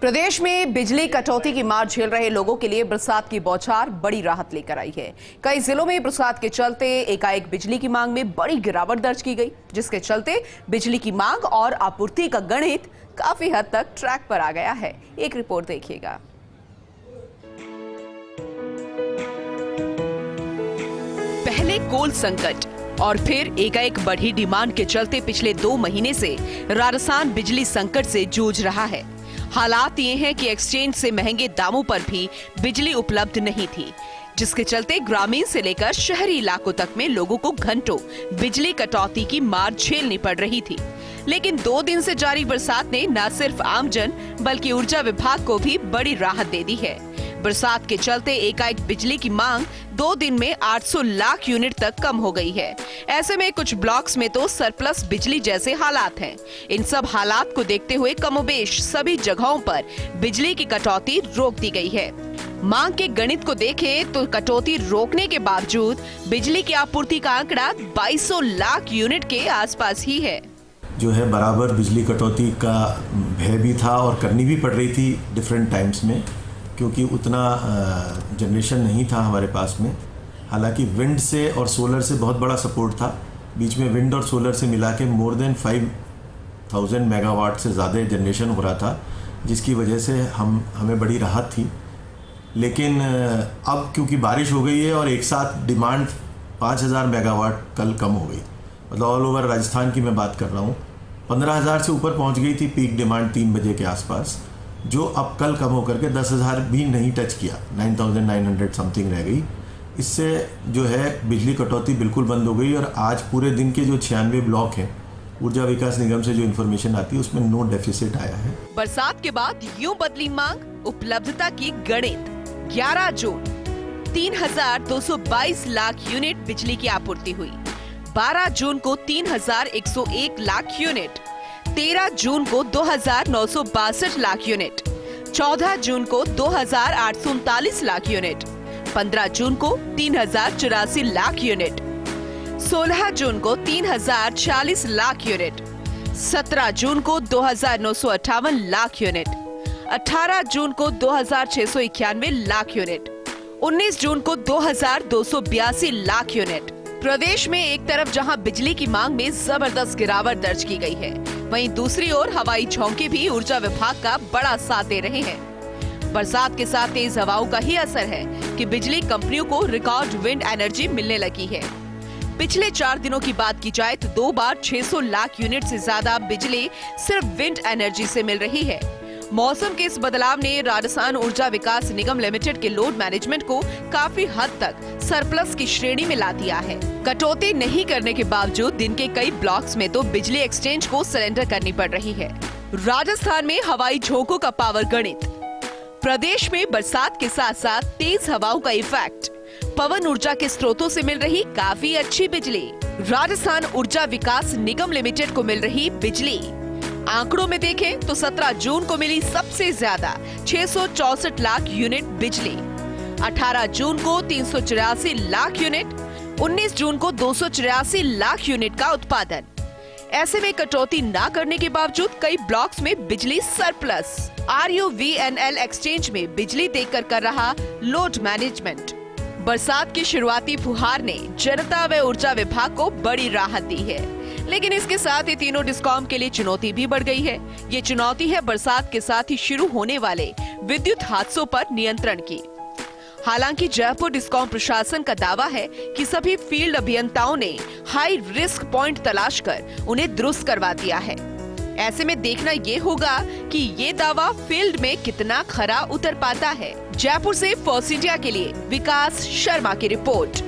प्रदेश में बिजली कटौती की मार झेल रहे लोगों के लिए बरसात की बौछार बड़ी राहत लेकर आई है। कई जिलों में बरसात के चलते एकाएक बिजली की मांग में बड़ी गिरावट दर्ज की गई, जिसके चलते बिजली की मांग और आपूर्ति का गणित काफी हद तक ट्रैक पर आ गया है। एक रिपोर्ट देखिएगा। पहले कोल संकट और फिर एकाएक बढ़ी डिमांड के चलते पिछले 2 महीने से राजस्थान बिजली संकट से जूझ रहा है। हालात ये हैं कि एक्सचेंज से महंगे दामों पर भी बिजली उपलब्ध नहीं थी, जिसके चलते ग्रामीण से लेकर शहरी इलाकों तक में लोगों को घंटों बिजली कटौती की मार झेलनी पड़ रही थी। लेकिन 2 दिन से जारी बरसात ने न सिर्फ आमजन बल्कि ऊर्जा विभाग को भी बड़ी राहत दे दी है। बरसात के चलते एकाएक बिजली की मांग 2 दिन में 800 लाख यूनिट तक कम हो गई है। ऐसे में कुछ ब्लॉक्स में तो सरप्लस बिजली जैसे हालात हैं। इन सब हालात को देखते हुए कमोबेश सभी जगहों पर बिजली की कटौती रोक दी गई है। मांग के गणित को देखें तो कटौती रोकने के बावजूद बिजली की आपूर्ति का आंकड़ा 2200 लाख यूनिट के आसपास ही है। जो है बराबर बिजली कटौती का भय भी था और करनी भी पड़ रही थी डिफरेंट टाइम्स में, क्योंकि उतना जनरेशन नहीं था हमारे पास में। हालांकि विंड से और सोलर से बहुत बड़ा सपोर्ट था। बीच में विंड और सोलर से मिला के मोर देन 5000 मेगावाट से ज़्यादा जनरेशन हो रहा था, जिसकी वजह से हमें बड़ी राहत थी। लेकिन अब क्योंकि बारिश हो गई है और एक साथ डिमांड 5000 मेगावाट कल कम हो गई, मतलब ऑल ओवर राजस्थान की मैं बात कर रहा हूँ। 15000 से ऊपर पहुँच गई थी पीक डिमांड 3 बजे के आसपास, जो अब कल कम होकर के 10,000 भी नहीं टच किया, 9900 समथिंग रह गई। इससे जो है बिजली कटौती बिल्कुल बंद हो गई और आज पूरे दिन के जो 96 ब्लॉक हैं, ऊर्जा विकास निगम से जो इन्फॉर्मेशन आती है उसमें नो डेफिसिट आया है। बरसात के बाद यूं बदली मांग, उपलब्धता की गणित। 11 जून 3222 लाख यूनिट बिजली की आपूर्ति हुई। 12 जून को 3101 लाख यूनिट, 13 जून को 2962 लाख यूनिट, 14 जून को 2839 लाख यूनिट, 15 जून को 3084 लाख यूनिट, 16 जून को 3040 लाख यूनिट, 17 जून को 2958 लाख यूनिट, 18 जून को 2691 लाख यूनिट, 19 जून को 2282 लाख यूनिट। प्रदेश में एक तरफ जहां बिजली की मांग में जबरदस्त गिरावट दर्ज की गई है, वहीं दूसरी ओर हवाई झोंके भी ऊर्जा विभाग का बड़ा साथ दे रहे हैं। बरसात के साथ तेज हवाओं का ही असर है कि बिजली कंपनियों को रिकॉर्ड विंड एनर्जी मिलने लगी है। पिछले 4 दिनों की बात की जाए तो 2 बार 600 लाख यूनिट से ज्यादा बिजली सिर्फ विंड एनर्जी से मिल रही है। मौसम के इस बदलाव ने राजस्थान ऊर्जा विकास निगम लिमिटेड के लोड मैनेजमेंट को काफी हद तक सरप्लस की श्रेणी में ला दिया है। कटौती नहीं करने के बावजूद दिन के कई ब्लॉक्स में तो बिजली एक्सचेंज को सरेंडर करनी पड़ रही है। राजस्थान में हवाई झोंकों का पावर गणित। प्रदेश में बरसात के साथ साथ तेज हवाओं का इफेक्ट, पवन ऊर्जा के स्रोतों से मिल रही काफी अच्छी बिजली। राजस्थान ऊर्जा विकास निगम लिमिटेड को मिल रही बिजली आंकड़ों में देखें तो 17 जून को मिली सबसे ज्यादा 664 लाख यूनिट बिजली, 18 जून को 384 लाख यूनिट, 19 जून को 284 लाख यूनिट का उत्पादन। ऐसे में कटौती ना करने के बावजूद कई ब्लॉक्स में बिजली सरप्लस। RUVNL एक्सचेंज में बिजली देकर कर रहा लोड मैनेजमेंट। बरसात की शुरुआती फुहार ने जनता व ऊर्जा विभाग को बड़ी राहत दी है, लेकिन इसके साथ ही तीनों डिस्कॉम के लिए चुनौती भी बढ़ गई है। ये चुनौती है बरसात के साथ ही शुरू होने वाले विद्युत हादसों पर नियंत्रण की। हालांकि जयपुर डिस्कॉम प्रशासन का दावा है कि सभी फील्ड अभियंताओं ने हाई रिस्क पॉइंट तलाश कर उन्हें दुरुस्त करवा दिया है। ऐसे में देखना ये होगा कि ये दावा फील्ड में कितना खरा उतर पाता है। जयपुर से फॉर्स इंडिया के लिए विकास शर्मा की रिपोर्ट।